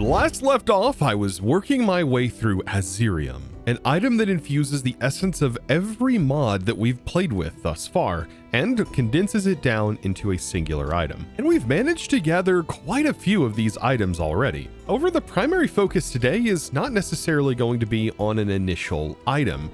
last left off, I was working my way through Azerium, an item that infuses the essence of every mod that we've played with thus far, and condenses it down into a singular item. And we've managed to gather quite a few of these items already. However, the primary focus today is not necessarily going to be on an initial item,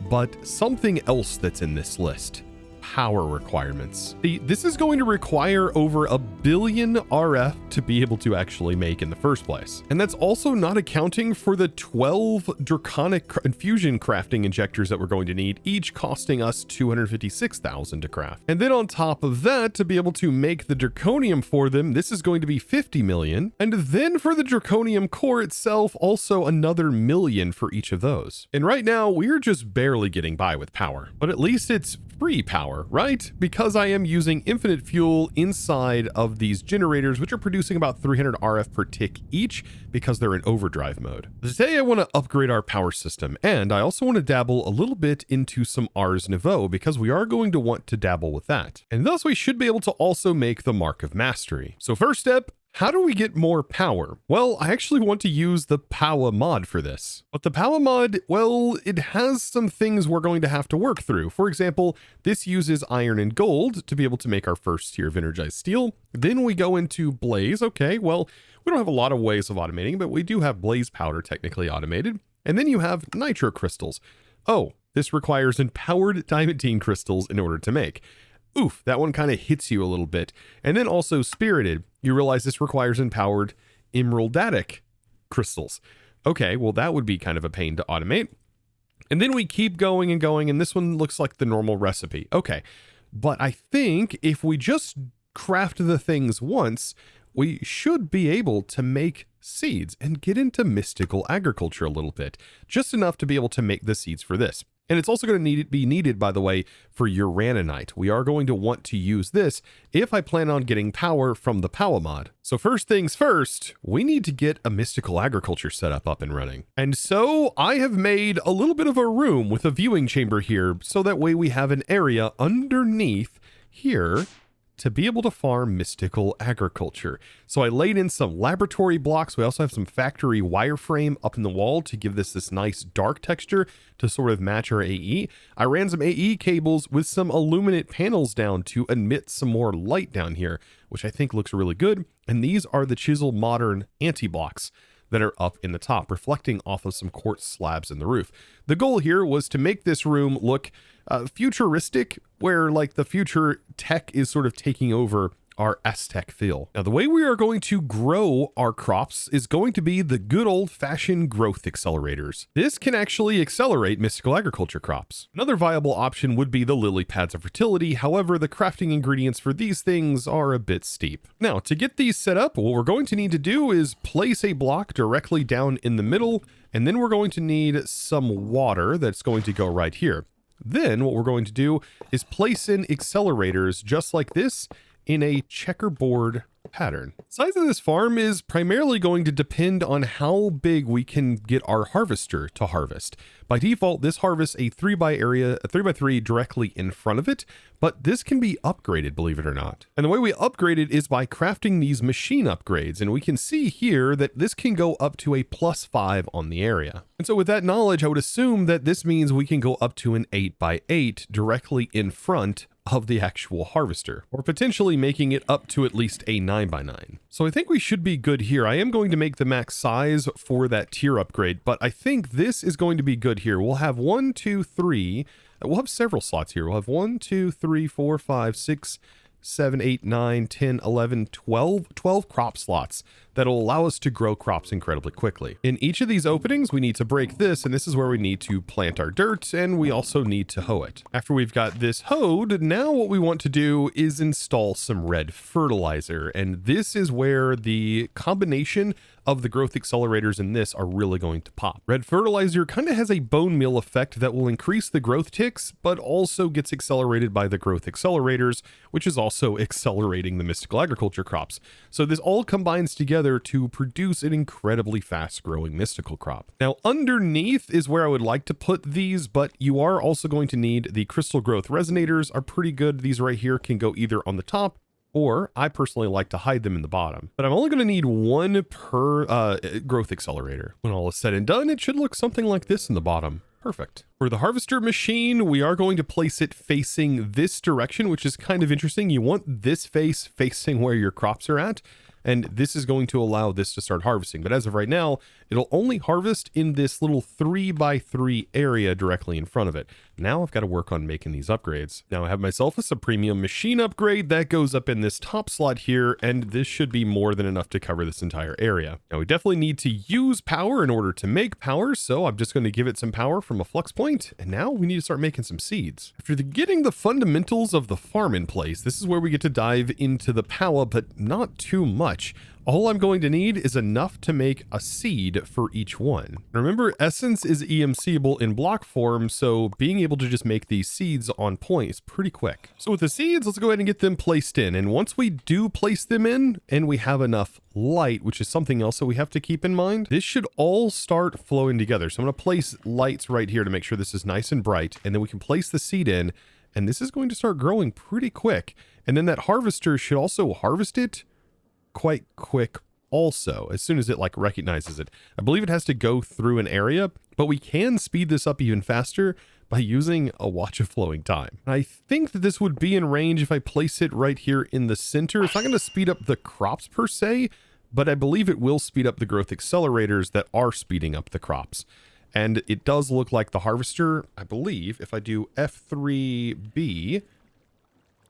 but something else that's in this list. Power requirements. This is going to require over 1 billion RF to be able to actually make in the first place. And that's also not accounting for the 12 draconic infusion crafting injectors that we're going to need, each costing us 256,000 to craft. And then on top of that, to be able to make the draconium for them, this is going to be 50 million. And then for the draconium core itself, also another million for each of those. And right now we're just barely getting by with power, but at least it's free power, right? Because I am using infinite fuel inside of these generators, which are producing about 300 RF per tick each because they're in overdrive mode. Today I want to upgrade our power system, and I also want to dabble a little bit into some Ars Nouveau because we are going to want to dabble with that. And thus we should be able to also make the Mark of Mastery. So first step, how do we get more power? Well, I actually want to use the Powah mod for this. But the Powah mod, well, it has some things we're going to have to work through. For example, this uses iron and gold to be able to make our first tier of energized steel. Then we go into blaze. Okay, well, we don't have a lot of ways of automating, but we do have blaze powder technically automated. And then you have nitro crystals. Oh, this requires empowered diamantine crystals in order to make. Oof, that one kind of hits you a little bit. And then also spirited. You realize this requires empowered emeraldatic crystals. Okay, well that would be kind of a pain to automate. And then we keep going and going, and this one looks like the normal recipe. Okay, but I think if we just craft the things once, we should be able to make seeds and get into mystical agriculture a little bit, just enough to be able to make the seeds for this. And it's also going to be needed, by the way, for uraninite. We are going to want to use this if I plan on getting power from the Powah mod. So first things first, we need to get a mystical agriculture setup up and running. And so I have made a little bit of a room with a viewing chamber here, so that way we have an area underneath here to be able to farm mystical agriculture. So I laid in some laboratory blocks. We also have some factory wireframe up in the wall to give this nice dark texture to sort of match our AE. I ran some AE cables with some illuminate panels down to emit some more light down here, which I think looks really good. And these are the Chisel Modern anti-blocks that are up in the top, reflecting off of some quartz slabs in the roof. The goal here was to make this room look futuristic, where like the future tech is sort of taking over our Aztec feel. Now, the way we are going to grow our crops is going to be the good old-fashioned growth accelerators. This can actually accelerate mystical agriculture crops. Another viable option would be the lily pads of fertility. However, the crafting ingredients for these things are a bit steep. Now, to get these set up, what we're going to need to do is place a block directly down in the middle, and then we're going to need some water that's going to go right here. Then what we're going to do is place in accelerators just like this in a checkerboard pattern. The size of this farm is primarily going to depend on how big we can get our harvester to harvest. By default, this harvests a 3x3 directly in front of it, but this can be upgraded, believe it or not. And the way we upgrade it is by crafting these machine upgrades. And we can see here that this can go up to a +5 on the area. And so with that knowledge, I would assume that this means we can go up to an 8x8 directly in front of the actual harvester, or potentially making it up to at least a 9x9. So I think we should be good here. I am going to make the max size for that tier upgrade, but I think this is going to be good here. We'll have 1, 2, 3. We'll have several slots here. We'll have 1, 2, 3, 4, 5, 6, 7, 8, 9, 10, 11, 12 crop slots that'll allow us to grow crops incredibly quickly. In each of these openings, we need to break this, and this is where we need to plant our dirt, and we also need to hoe it. After we've got this hoed, now what we want to do is install some red fertilizer, and this is where the combination of the growth accelerators in this are really going to pop. Red fertilizer kind of has a bone meal effect that will increase the growth ticks, but also gets accelerated by the growth accelerators, which is also accelerating the mystical agriculture crops. So this all combines together to produce an incredibly fast growing mystical crop. Now underneath is where I would like to put these, but you are also going to need the crystal growth resonators are pretty good. These right here can go either on the top or I personally like to hide them in the bottom. But I'm only going to need one per growth accelerator. When all is said and done, it should look something like this in the bottom. Perfect. For the harvester machine, we are going to place it facing this direction, which is kind of interesting. You want this face facing where your crops are at, and this is going to allow this to start harvesting. But as of right now, it'll only harvest in this little 3x3 area directly in front of it. Now I've got to work on making these upgrades. Now I have myself a Supremium machine upgrade that goes up in this top slot here, and this should be more than enough to cover this entire area. Now we definitely need to use power in order to make power, so I'm just going to give it some power from a flux point, and now we need to start making some seeds. After getting the fundamentals of the farm in place, this is where we get to dive into the Powah, but not too much. All I'm going to need is enough to make a seed for each one. Remember, essence is EMCable in block form, so being able to just make these seeds on point is pretty quick. So with the seeds, let's go ahead and get them placed in. And once we do place them in and we have enough light, which is something else that we have to keep in mind, this should all start flowing together. So I'm going to place lights right here to make sure this is nice and bright, and then we can place the seed in, and this is going to start growing pretty quick. And then that harvester should also harvest it quite quick also, as soon as it like recognizes it. I believe it has to go through an area, but we can speed this up even faster by using a watch of flowing time. And I think that this would be in range if I place it right here in the center. It's not going to speed up the crops per se, but I believe it will speed up the growth accelerators that are speeding up the crops. And it does look like the harvester, I believe, if I do F3B,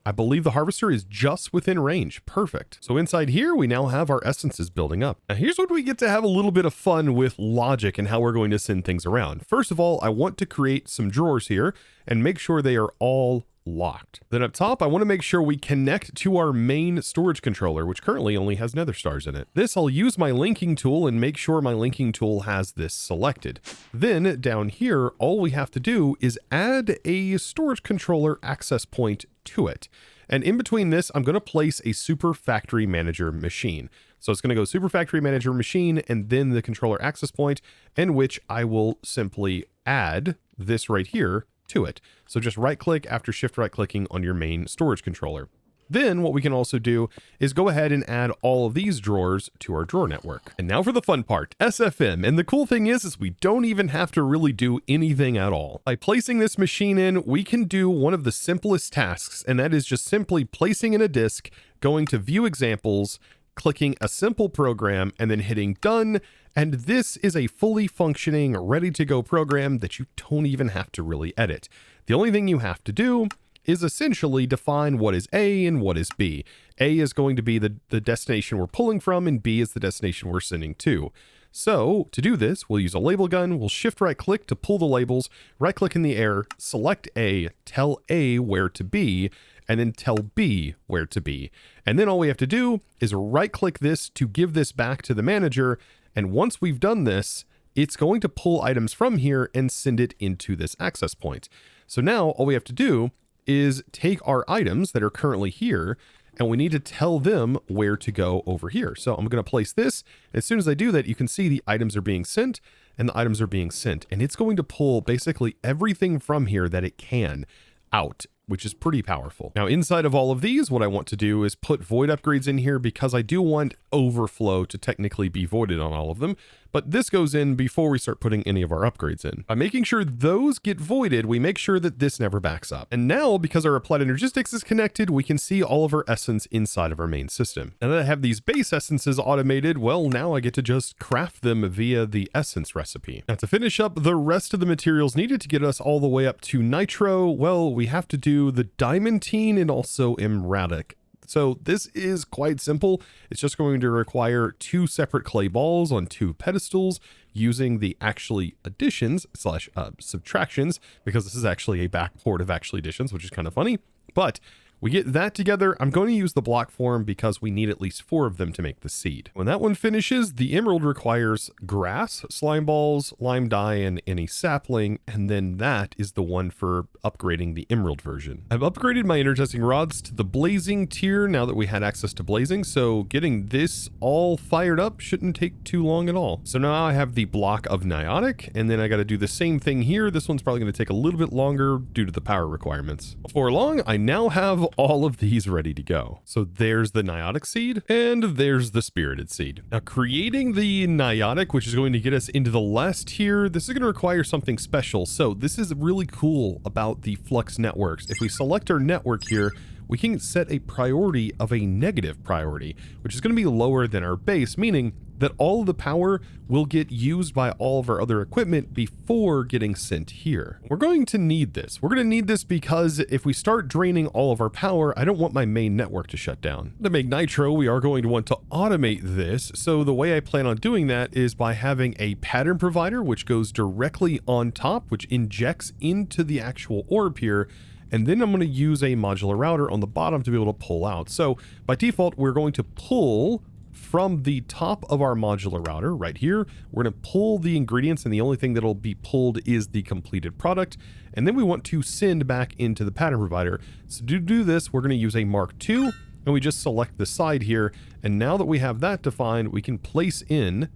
I believe the harvester is just within range. Perfect. So inside here, we now have our essences building up. Now here's what we get to have a little bit of fun with logic and how we're going to send things around. First of all, I want to create some drawers here and make sure they are all locked. Then up top, I want to make sure we connect to our main storage controller, which currently only has nether stars in it. This, I'll use my linking tool and make sure my linking tool has this selected. Then down here, all we have to do is add a storage controller access point to it. And in between this, I'm going to place a super factory manager machine. So it's going to go super factory manager machine and then the controller access point, in which I will simply add this right here to it. So just right click after shift right clicking on your main storage controller. Then what we can also do is go ahead and add all of these drawers to our drawer network. And now for the fun part, SFM. And the cool thing is we don't even have to really do anything at all. By placing this machine in, we can do one of the simplest tasks, and that is just simply placing in a disk, going to view examples, clicking a simple program, and then hitting done. And this is a fully functioning, ready to go program that you don't even have to really edit. The only thing you have to do is essentially define what is A and what is B. A is going to be the destination we're pulling from, and B is the destination we're sending to. So to do this, we'll use a label gun, we'll shift right click to pull the labels, right click in the air, select A, tell A where to be, and then tell B where to be. And then all we have to do is right click this to give this back to the manager. And once we've done this, it's going to pull items from here and send it into this access point. So now all we have to do is take our items that are currently here, and we need to tell them where to go over here. So I'm going to place this. As soon as I do that, you can see the items are being sent, and the items are being sent. And it's going to pull basically everything from here that it can out, which is pretty powerful. Now inside of all of these, what I want to do is put void upgrades in here because I do want overflow to technically be voided on all of them. But this goes in before we start putting any of our upgrades in. By making sure those get voided, we make sure that this never backs up. And now, because our applied energistics is connected, we can see all of our essence inside of our main system. Now that I have these base essences automated, well, now I get to just craft them via the essence recipe. Now to finish up the rest of the materials needed to get us all the way up to Nitro, well, we have to do the diamantine and also emeradic. So this is quite simple. It's just going to require 2 separate clay balls on 2 pedestals using the actually additions slash subtractions, because this is actually a backport of actually additions, which is kind of funny. But we get that together. I'm going to use the block form because we need at least 4 of them to make the seed. When that one finishes, the emerald requires grass, slime balls, lime dye, and any sapling. And then that is the one for upgrading the emerald version. I've upgraded my intertesting rods to the blazing tier now that we had access to blazing. So getting this all fired up shouldn't take too long at all. So now I have the block of niotic, and then I got to do the same thing here. This one's probably going to take a little bit longer due to the power requirements. Before long, I now have all of these ready to go. So there's the Niotic seed and there's the spirited seed. Now creating the Niotic, which is going to get us into the last tier, this is going to require something special. So this is really cool about the Flux networks. If we select our network here, we can set a priority of a negative priority, which is going to be lower than our base, meaning that all of the power will get used by all of our other equipment before getting sent here. We're going to need this. We're going to need this because if we start draining all of our power, I don't want my main network to shut down. To make Nitro, we are going to want to automate this. So the way I plan on doing that is by having a pattern provider, which goes directly on top, which injects into the actual orb here. And then I'm going to use a modular router on the bottom to be able to pull out. So by default, we're going to pull from the top of our modular router right here. We're going to pull the ingredients, and the only thing that'll be pulled is the completed product. And then we want to send back into the pattern provider. So to do this, we're going to use a Mark II, and we just select the side here. And now that we have that defined, we can place in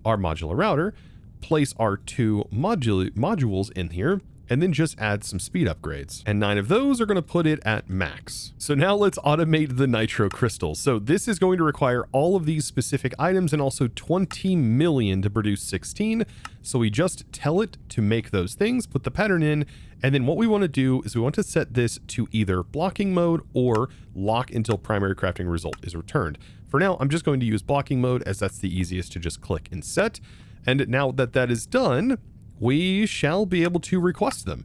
our modular router, place our two modules in here, and then just add some speed upgrades. And 9 of those are going to put it at max. So now let's automate the Nitro crystals. So this is going to require all of these specific items and also 20 million to produce 16. So we just tell it to make those things, put the pattern in, and then what we want to do is we want to set this to either blocking mode or lock until primary crafting result is returned. For now, I'm just going to use blocking mode as that's the easiest to just click and set. And now that that is done, we shall be able to request them.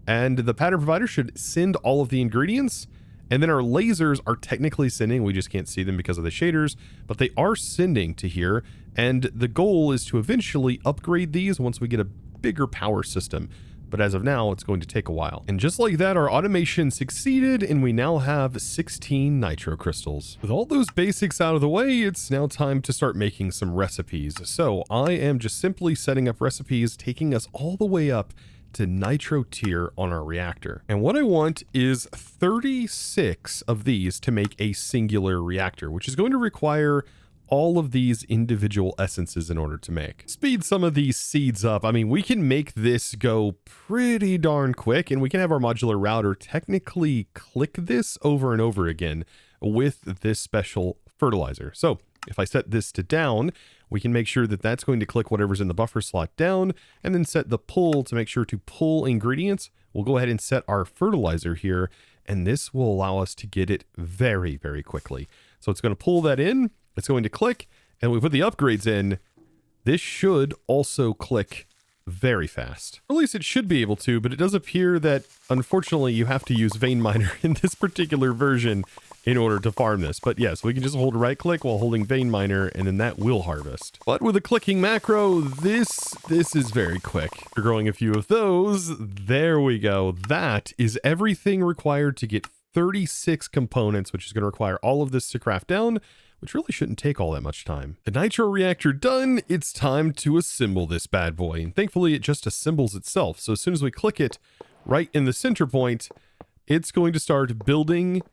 And the pattern provider should send all of the ingredients. And then our lasers are technically sending. We just can't see them because of the shaders, but they are sending to here. And the goal is to eventually upgrade these once we get a bigger power system. But as of now, it's going to take a while. And just like that, our automation succeeded, and we now have 16 Nitro crystals. With all those basics out of the way, it's now time to start making some recipes. So I am just simply setting up recipes, taking us all the way up to Nitro tier on our reactor. And what I want is 36 of these to make a singular reactor, which is going to require all of these individual essences in order to make. Speed some of these seeds up. I mean, we can make this go pretty darn quick, and we can have our modular router technically click this over and over again with this special fertilizer. So if I set this to down, we can make sure that that's going to click whatever's in the buffer slot down, and then set the pull to make sure to pull ingredients. We'll go ahead and set our fertilizer here, and this will allow us to get it very, very quickly. So it's going to pull that in. It's going to click, and we put the upgrades in. This should also click very fast. Or at least it should be able to, but it does appear that, unfortunately, you have to use Vein Miner in this particular version in order to farm this. But yes, we can just hold right click while holding Vein Miner, and then that will harvest. But with a clicking macro, this is very quick. After growing a few of those, there we go. That is everything required to get 36 components, which is going to require all of this to craft down, which really shouldn't take all that much time. The Nitro reactor done, it's time to assemble this bad boy. And thankfully it just assembles itself. So as soon as we click it right in the center point, it's going to start building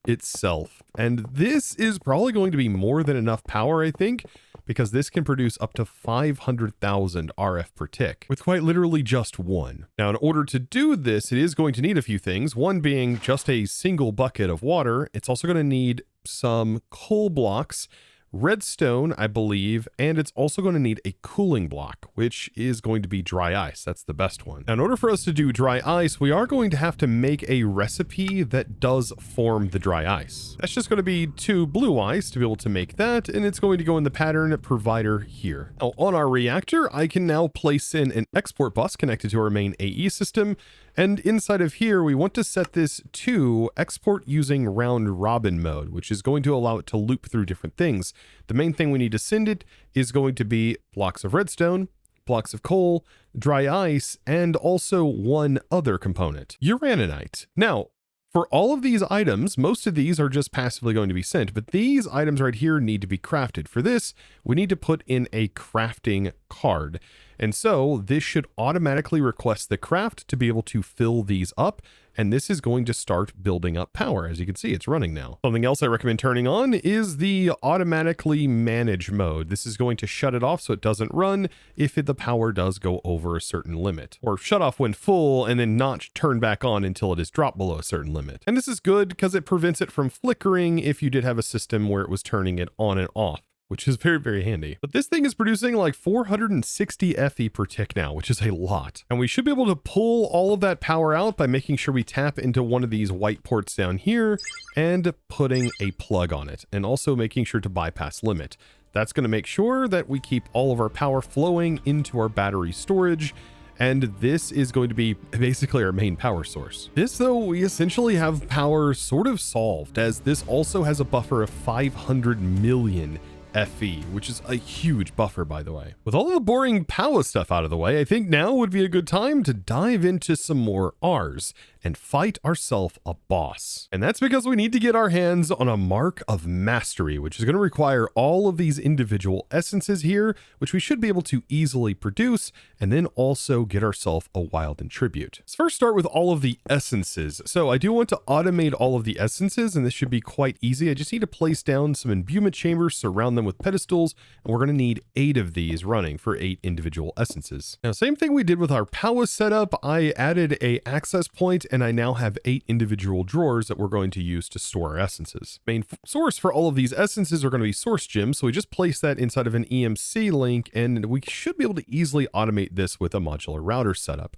itself. And this is probably going to be more than enough power, I think, because this can produce up to 500,000 RF per tick with quite literally just one. Now, in order to do this, it is going to need a few things. One being just a single bucket of water. It's also going to need some coal blocks, redstone, I believe, and it's also going to need a cooling block, which is going to be dry ice. That's the best one. Now, in order for us to do dry ice, we are going to have to make a recipe that does form the dry ice. That's just going to be 2 blue ice to be able to make that, and it's going to go in the pattern provider here. Now, on our reactor, I can now place in an export bus connected to our main AE system, and inside of here, we want to set this to export using round robin mode, which is going to allow it to loop through different things. The main thing we need to send it is going to be blocks of redstone, blocks of coal, dry ice, and also one other component, uraninite. Now, for all of these items, most of these are just passively going to be sent, but these items right here need to be crafted. For this, we need to put in a crafting card. And so this should automatically request the craft to be able to fill these up. And this is going to start building up power. As you can see, it's running now. Something else I recommend turning on is the automatically manage mode. This is going to shut it off so it doesn't run if the power does go over a certain limit, or shut off when full and then not turn back on until it is dropped below a certain limit. And this is good because it prevents it from flickering if you did have a system where it was turning it on and off, which is very, very handy. But this thing is producing like 460 FE per tick now, which is a lot. And we should be able to pull all of that power out by making sure we tap into one of these white ports down here and putting a plug on it, and also making sure to bypass limit. That's going to make sure that we keep all of our power flowing into our battery storage. And this is going to be basically our main power source. This, though, we essentially have power sort of solved, as this also has a buffer of 500 million FE, which is a huge buffer, by the way. With all of the boring Powah stuff out of the way, I think now would be a good time to dive into some more Ars and fight ourselves a boss. And that's because we need to get our hands on a Mark of Mastery, which is going to require all of these individual essences here, which we should be able to easily produce, and then also get ourselves a Wilden tribute. Let's first start with all of the essences. So I do want to automate all of the essences, and this should be quite easy. I just need to place down some imbuement chambers, surround them with pedestals, and we're going to need 8 of these running for 8 individual essences. Now, same thing we did with our Powah setup. I added a access point, and I now have 8 individual drawers that we're going to use to store our essences. Main source for all of these essences are going to be source gems, so we just place that inside of an EMC link, and we should be able to easily automate this with a modular router setup.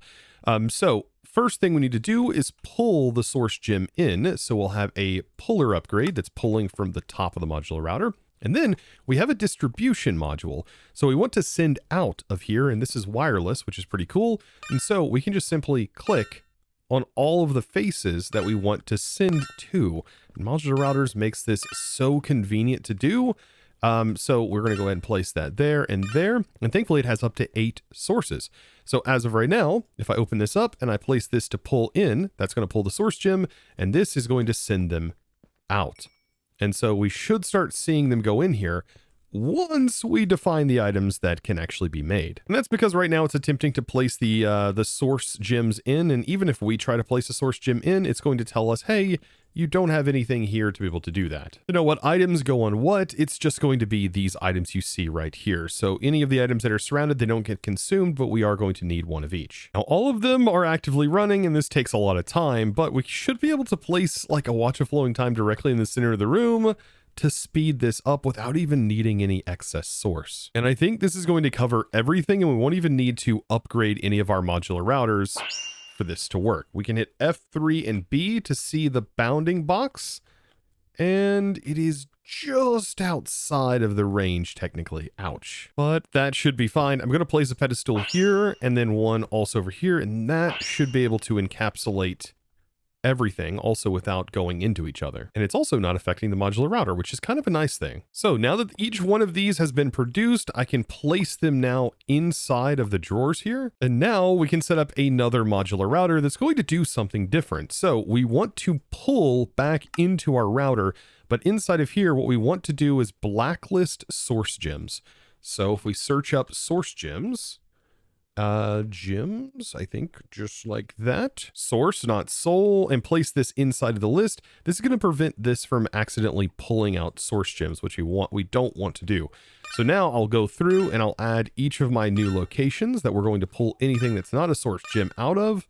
So first thing we need to do is pull the source gem in. So we'll have a puller upgrade that's pulling from the top of the modular router. And then we have a distribution module. So we want to send out of here, and this is wireless, which is pretty cool. And so we can just simply click on all of the faces that we want to send to. And modular routers makes this so convenient to do. So we're going to go ahead and place that there. And thankfully it has up to 8 sources. So as of right now, if I open this up and I place this to pull in, that's going to pull the source gem, and this is going to send them out. And so we should start seeing them go in here once we define the items that can actually be made. And that's because right now it's attempting to place the source gems in. And even if we try to place a source gem in, it's going to tell us, hey, you don't have anything here to be able to do that. To know what items go on what, it's just going to be these items you see right here. So any of the items that are surrounded, they don't get consumed, but we are going to need 1 of each. Now, all of them are actively running, and this takes a lot of time, but we should be able to place like a watch of flowing time directly in the center of the room to speed this up without even needing any excess source. And I think this is going to cover everything, and we won't even need to upgrade any of our modular routers for this to work. We can hit F3 and B to see the bounding box, and it is just outside of the range technically. Ouch. But that should be fine. I'm going to place a pedestal here and then one also over here, and that should be able to encapsulate everything also without going into each other. And it's also not affecting the modular router, which is kind of a nice thing. So now that each one of these has been produced, I can place them now inside of the drawers here. And now we can set up another modular router that's going to do something different. So we want to pull back into our router, but inside of here, what we want to do is blacklist source gems. So if we search up source gems, gems, I think just like that, source, not soul, and place this inside of the list. This is going to prevent this from accidentally pulling out source gems, which we don't want to do. So now I'll go through and I'll add each of my new locations that we're going to pull anything that's not a source gem out of,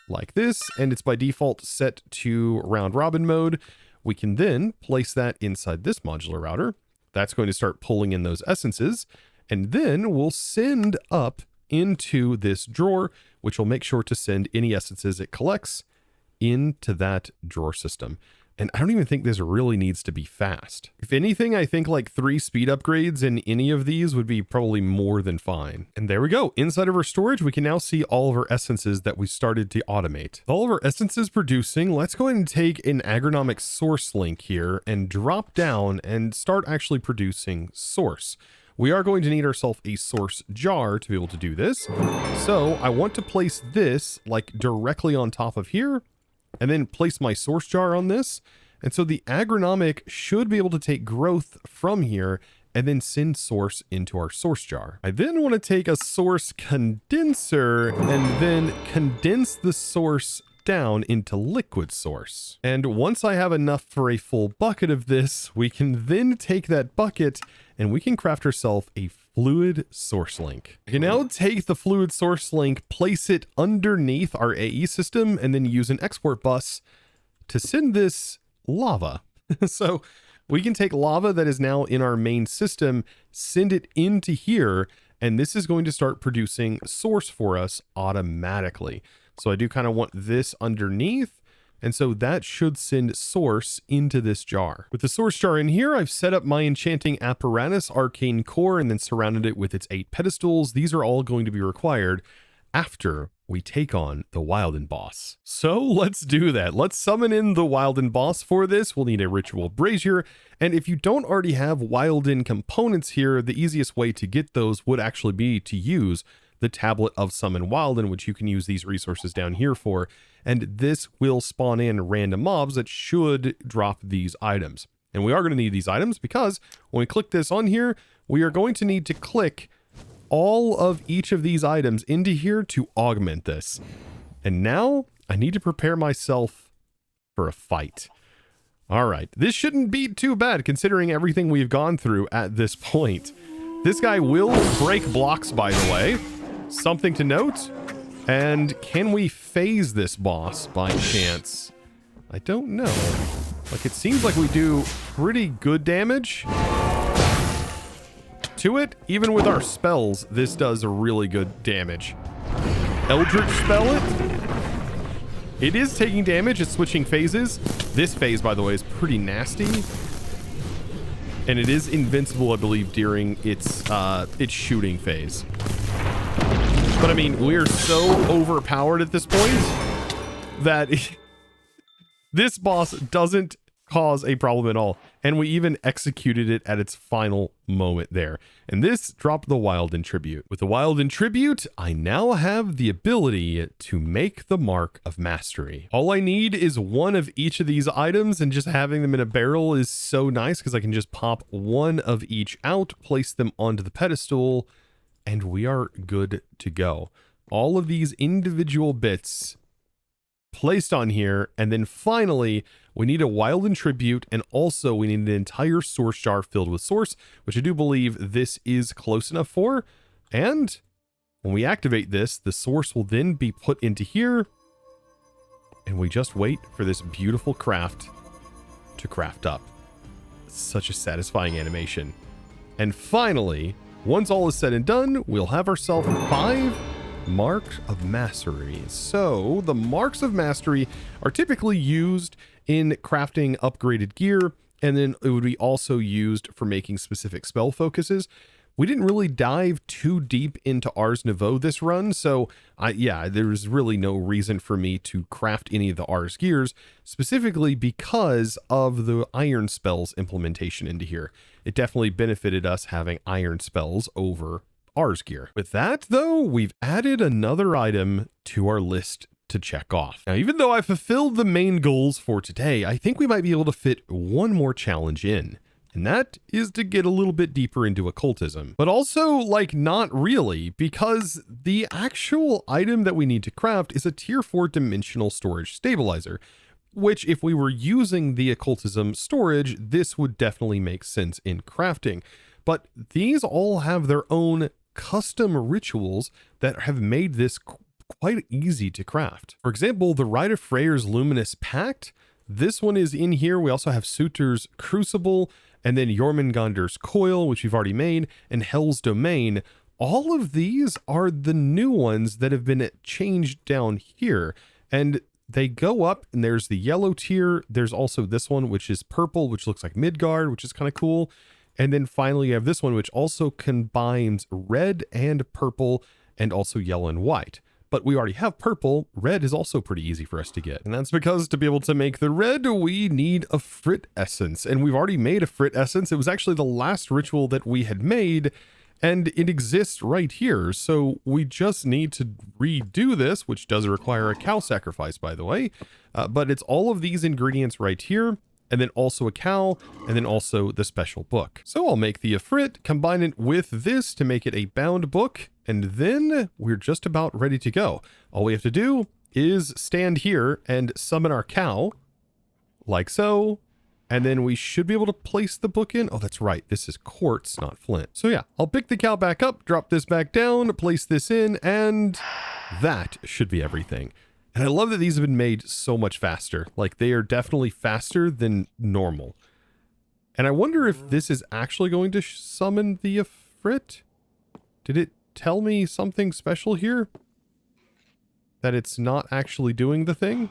like this, and it's by default set to round robin mode. We can then place that inside this modular router. That's going to start pulling in those essences, and then we'll send up into this drawer, which will make sure to send any essences it collects into that drawer system. And I don't even think this really needs to be fast. If anything, I think like 3 speed upgrades in any of these would be probably more than fine. And there we go. Inside of our storage, we can now see all of our essences that we started to automate. With all of our essences producing, let's go ahead and take an agronomic source link here and drop down and start actually producing source. We are going to need ourselves a source jar to be able to do this. So I want to place this like directly on top of here and then place my source jar on this. And so the agronomic should be able to take growth from here and then send source into our source jar. I then want to take a source condenser and then condense the source down into liquid source. And once I have enough for a full bucket of this, we can then take that bucket and we can craft ourselves a fluid source link. I can now take the fluid source link, place it underneath our AE system, and then use an export bus to send this lava. So we can take lava that is now in our main system, send it into here, and this is going to start producing source for us automatically. So I do kind of want this underneath, and so that should send source into this jar. With the source jar in here, I've set up my enchanting apparatus, arcane core, and then surrounded it with its 8 pedestals. These are all going to be required after we take on the Wilden boss. So let's do that. Let's summon in the Wilden boss for this. We'll need a ritual brazier. And if you don't already have Wilden components here, the easiest way to get those would actually be to use the tablet of summon Wilden, which you can use these resources down here for. And this will spawn in random mobs that should drop these items. And we are going to need these items because when we click this on here, we are going to need to click all of each of these items into here to augment this. And now I need to prepare myself for a fight. All right, this shouldn't be too bad considering everything we've gone through at this point. This guy will break blocks, by the way. Something to note. And can we phase this boss by chance? I don't know. Like, it seems like we do pretty good damage to it. Even with our spells, this does really good damage. Eldritch spell it. It is taking damage. It's switching phases. This phase, by the way, is pretty nasty. And it is invincible, I believe, during its shooting phase. But I mean, we're so overpowered at this point that this boss doesn't cause a problem at all. And we even executed it at its final moment there. And this dropped the Wilden tribute. With the Wilden tribute, I now have the ability to make the mark of mastery. All I need is one of each of these items, and just having them in a barrel is so nice because I can just pop one of each out, place them onto the pedestal, and we are good to go. All of these individual bits placed on here, and then finally we need a Wilden tribute, and also we need an entire source jar filled with source, which I do believe this is close enough for. And when we activate this, the source will then be put into here, and we just wait for this beautiful craft to craft up. Such a satisfying animation. And finally, once all is said and done, we'll have ourselves 5 marks of mastery. So the marks of mastery are typically used in crafting upgraded gear, and then it would be also used for making specific spell focuses. We didn't really dive too deep into Ars Nouveau this run, so there's really no reason for me to craft any of the Ars gears, specifically because of the iron spells implementation into here. It definitely benefited us having iron spells over Ars gear. With that, though, we've added another item to our list to check off. Now, even though I fulfilled the main goals for today, I think we might be able to fit one more challenge in. And that is to get a little bit deeper into occultism. But also, like, not really, because the actual item that we need to craft is a tier 4 dimensional storage stabilizer, which if we were using the occultism storage, this would definitely make sense in crafting. But these all have their own custom rituals that have made this quite easy to craft. For example, the Rite of Freyr's Luminous Pact, this one is in here. We also have Sutur's Crucible, and then Jormungandr's Coil, which we've already made, and Hell's Domain. All of these are the new ones that have been changed down here, and they go up, and there's the yellow tier. There's also this one, which is purple, which looks like Midgard, which is kind of cool. And then finally you have this one, which also combines red and purple, and also yellow and white. But we already have purple. Red is also pretty easy for us to get. And that's because to be able to make the red, we need a Frit Essence. And we've already made a Frit Essence. It was actually the last ritual that we had made, and it exists right here. So we just need to redo this, which does require a cow sacrifice, by the way. But it's all of these ingredients right here. and then also a cow, and then also the special book. So I'll make the Ifrit, combine it with this to make it a bound book, and then we're just about ready to go. All we have to do is stand here and summon our cow, like so, and then we should be able to place the book in. Oh, that's right. This is quartz, not flint. So yeah, I'll pick the cow back up, drop this back down, place this in, and that should be everything. And I love that these have been made so much faster. Like, they are definitely faster than normal. And I wonder if this is actually going to summon the Ifrit. Did it tell me something special here? That it's not actually doing the thing?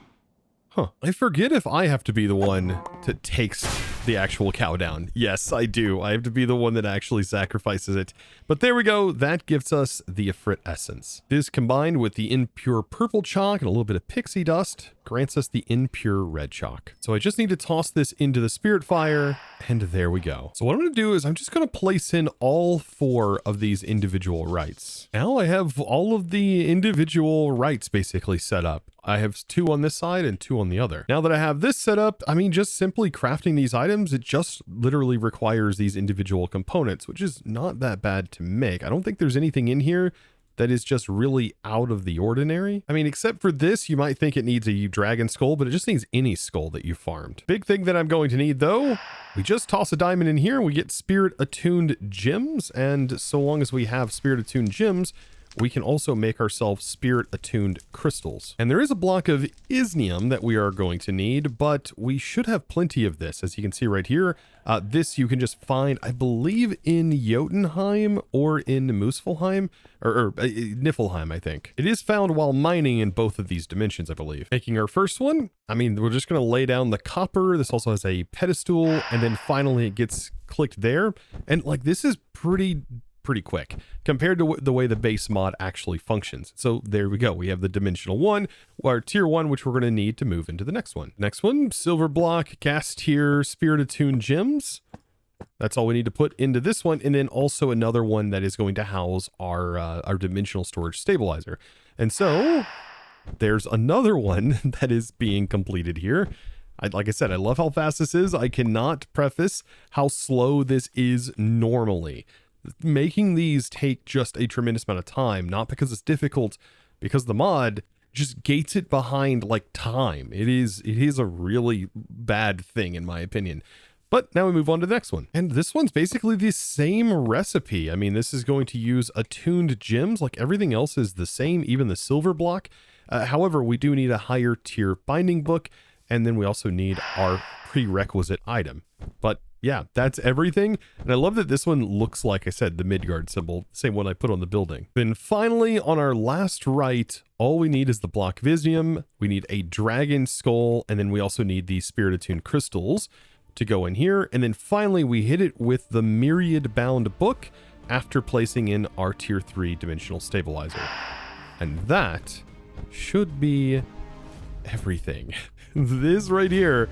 Huh. I forget if I have to be the one that takes the actual cow down. Yes, I do. I have to be the one that actually sacrifices it. But there we go. That gives us the Ifrit essence. This, combined with the impure purple chalk and a little bit of pixie dust, grants us the impure red chalk. So I just need to toss this into the spirit fire, and there we go. So what I'm going to do is I'm just going to place in all 4 of these individual rites. Now I have all of the individual rites basically set up. I have 2 on this side and 2 on the other. Now that I have this set up, I mean, just simply crafting these items, it just literally requires these individual components, which is not that bad to make. I don't think there's anything in here that is just really out of the ordinary. I mean, except for this, you might think it needs a dragon skull, but it just needs any skull that you farmed. Big thing that I'm going to need though, we just toss a diamond in here and we get spirit attuned gems. And so long as we have spirit attuned gems, we can also make ourselves spirit attuned crystals. And there is a block of isnium that we are going to need, but we should have plenty of this. As you can see right here, this you can just find, I believe, in Jotunheim or in Muspelheim, or Niflheim, I think. It is found while mining in both of these dimensions, I believe. Making our first one, I mean, we're just going to lay down the copper. This also has a pedestal, and then finally it gets clicked there. And like, this is pretty quick compared to the way the base mod actually functions. So there we go. We have the dimensional 1, our tier 1, which we're going to need to move into the next one. Next one, silver block, cast tier, spirit attuned gems. That's all we need to put into this one. And then also another one that is going to house our dimensional storage stabilizer. And so there's another one that is being completed here. Like I said, I love how fast this is. I cannot preface how slow this is normally. Making these take just a tremendous amount of time, not because it's difficult, because the mod just gates it behind like time. It is a really bad thing in my opinion. But now we move on to the next one. And this one's basically the same recipe. I mean, this is going to use attuned gems. Like everything else is the same, even the silver block. However, we do need a higher tier binding book. And then we also need our prerequisite item. But yeah, that's everything. And I love that this one looks like, I said, the Midgard symbol, same one I put on the building. Then finally, on our last rite, all we need is the block of Isnium. We need a dragon skull, and then we also need the spirit attuned crystals to go in here. And then finally, we hit it with the myriad bound book after placing in our tier 3 dimensional stabilizer. And that should be everything. This right here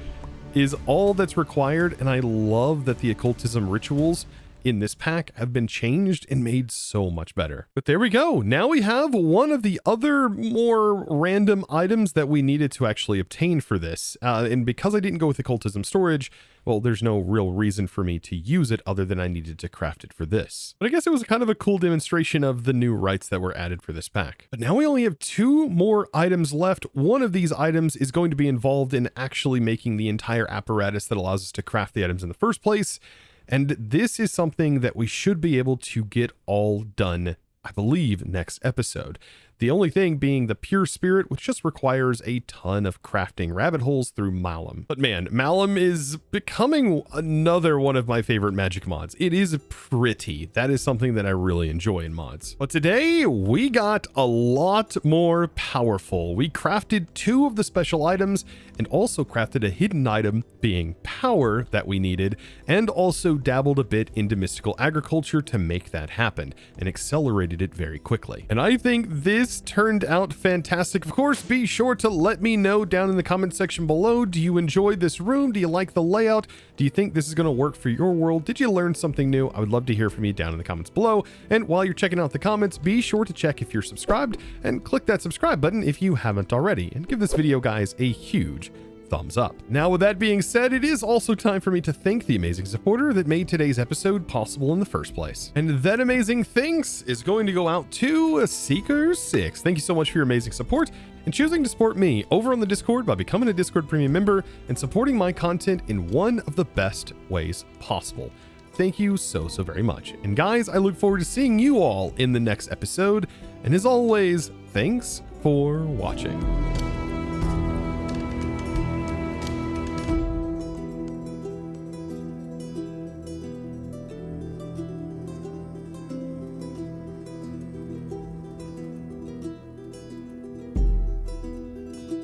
is all that's required, and I love that the occultism rituals in this pack have been changed and made so much better. But there we go. Now we have one of the other more random items that we needed to actually obtain for this. And because I didn't go with occultism storage, well, there's no real reason for me to use it other than I needed to craft it for this. But I guess it was kind of a cool demonstration of the new rights that were added for this pack. But now we only have 2 more items left. One of these items is going to be involved in actually making the entire apparatus that allows us to craft the items in the first place. And this is something that we should be able to get all done, I believe, next episode. The only thing being the pure spirit, which just requires a ton of crafting rabbit holes through Malum. But man, Malum is becoming another one of my favorite magic mods. It is pretty. That is something that I really enjoy in mods. But today we got a lot more powerful. We crafted 2 of the special items and also crafted a hidden item, being power, that we needed, and also dabbled a bit into mystical agriculture to make that happen and accelerated it very quickly. And I think this turned out fantastic. Of course, be sure to let me know down in the comment section below. Do you enjoy this room? Do you like the layout? Do you think this is going to work for your world? Did you learn something new? I would love to hear from you down in the comments below. And while you're checking out the comments, be sure to check if you're subscribed and click that subscribe button if you haven't already. And give this video, guys, a huge thumbs up. Now, with that being said, it is also time for me to thank the amazing supporter that made today's episode possible in the first place. And that amazing thanks is going to go out to Seeker6. Thank you so much for your amazing support and choosing to support me over on the Discord by becoming a Discord premium member and supporting my content in one of the best ways possible. Thank you so very much. And guys, I look forward to seeing you all in the next episode. And as always, thanks for watching.